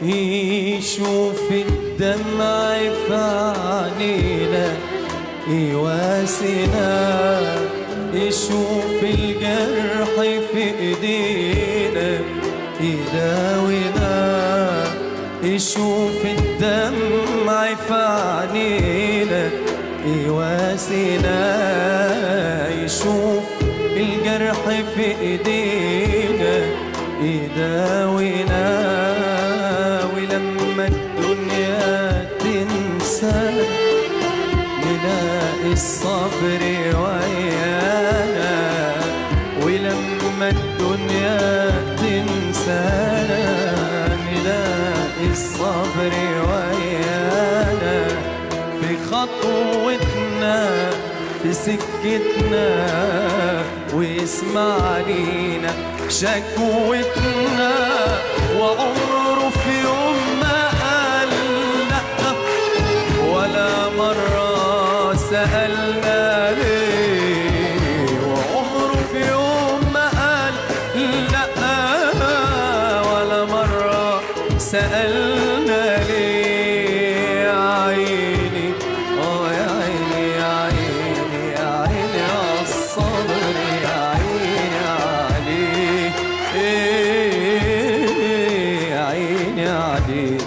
يشوف الدمع في عينينا يواسينا، يشوف الجرح في ايدينا يداوينا، يشوف الدمع في عينينا يواسينا، يشوف الجرح في ايدينا يداوينا. ولما الدنيا تنسى نلاقي الصبر ويانا، ولما الدنيا تنسانا نلاقي الصبر ويانا. في خطوتنا في سكتنا ويسمع لينا شكوتنا، وعمره في يوم ما قال لأ ولا مرة سألنا ليه، وعمره في يوم ما قال لأ ولا مرة سألنا ليه. يا عيني يا عيني يا عيني يا عيني عالصبر، يا عيني عليه يا عيني عليه.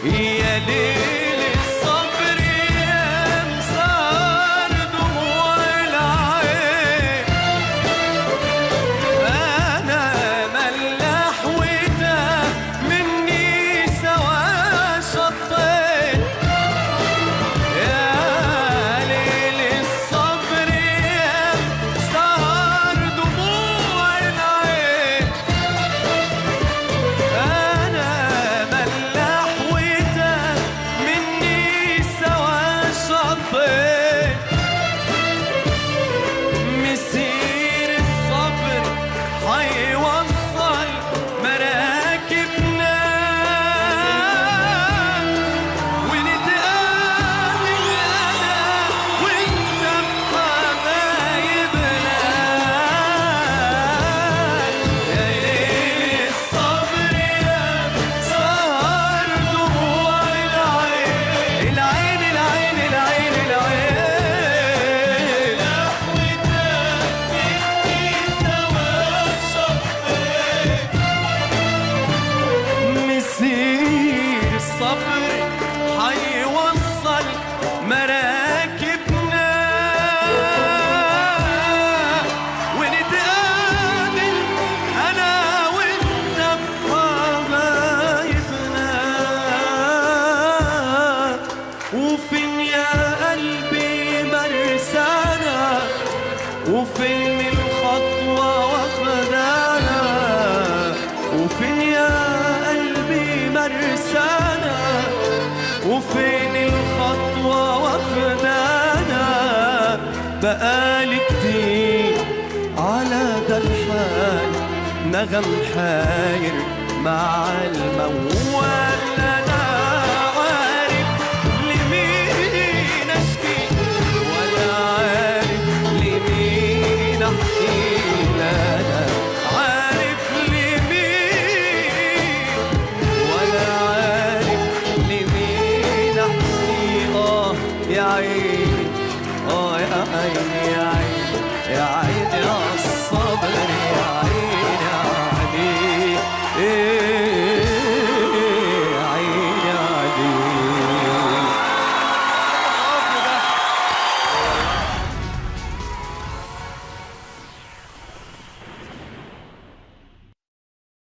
يا ليل الصبر يا مسار دموع العين، أنا ملاح وده مني سوا شطين. يا ليل الصبر يا مسار دموع العين، أنا ملاح مني سوا شطين. مسير الصبر حيوصل مراكبنا، ونتقابل أنا وأنت بحبايبنا. يا ليل الصبر يا سهر دموع العين، العين العين العين العين، مسير الصبر حيوصل مراكبنا، ونتقابل أنا وأنت بحبايبنا. وفين يا قلبي مرسانا، وفين الخطوة واخدانا، وفين يا قلبي مرسانا، وفين الخطوة واخدانا. بقالي كتير على ده الحال نغم حاير مع الموال.